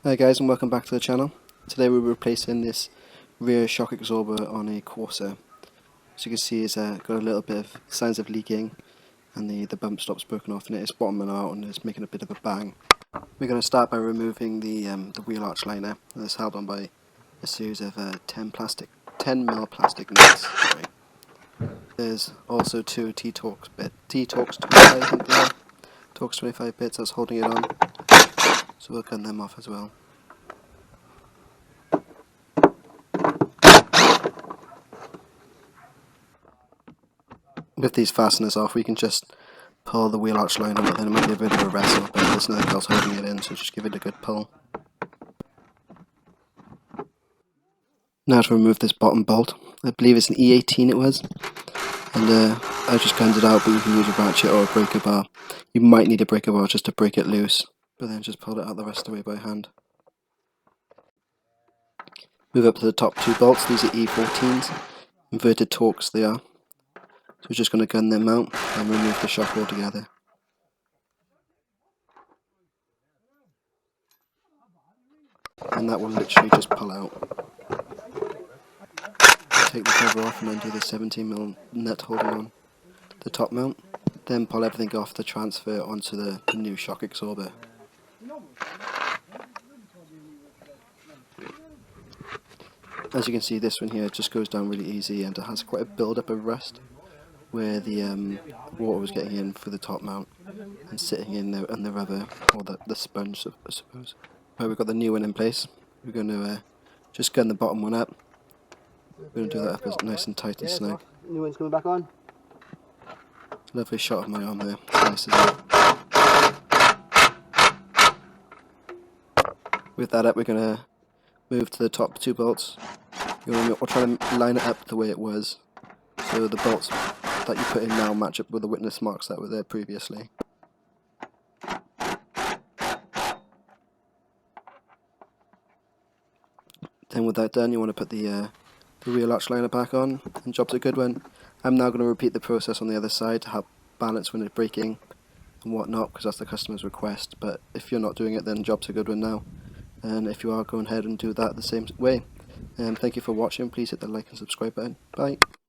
Hi guys, and welcome back to the channel. Today we're replacing this rear shock absorber on a Corsa. As you can see, it's got a little bit of signs of leaking, and the bump stop's broken off and it is bottoming out and it's making a bit of a bang. We're going to start by removing the wheel arch liner that's held on by a series of 10mm plastic nuts. Sorry. There's also two T-Torx 25, I think they are. Torx 25 bits that's holding it on, so we'll cut them off as well. With these fasteners off, we can just pull the wheel arch liner, but then it might be a bit of a wrestle, but there's nothing else holding it in, so just give it a good pull. Now to remove this bottom bolt. I believe it's an E18 it was, and I just gunned it out, but you can use a ratchet or a breaker bar. You might need a breaker bar just to break it loose, but then just pull it out the rest of the way by hand. Move up to the top two bolts. These are E14s, inverted Torx they are. So we're just going to gun them out and remove the shock altogether. And that will literally just pull out. Take the cover off and undo the 17mm nut holding on the top mount. Then pull everything off to transfer onto the new shock absorber. As you can see, this one here just goes down really easy, and it has quite a build-up of rust where the water was getting in through the top mount and sitting in the rubber, or the sponge, I suppose. Right, we've got the new one in place. We're going to just gun the bottom one up. We're going to do that up as nice and tight and snug. New one's coming back on. Lovely shot of my arm there. It's nice, isn't it? With that up, we're going to move to the top two bolts. We'll try to line it up the way it was, so the bolts that you put in now match up with the witness marks that were there previously. Then with that done, you want to put the wheel arch liner back on, and job's a good one. I'm now going to repeat the process on the other side to help balance when it's braking and whatnot, because that's the customer's request. But if you're not doing it, then job's a good one now. And if you are, go ahead and do that the same way. Thank you for watching. Please hit the like and subscribe button. Bye.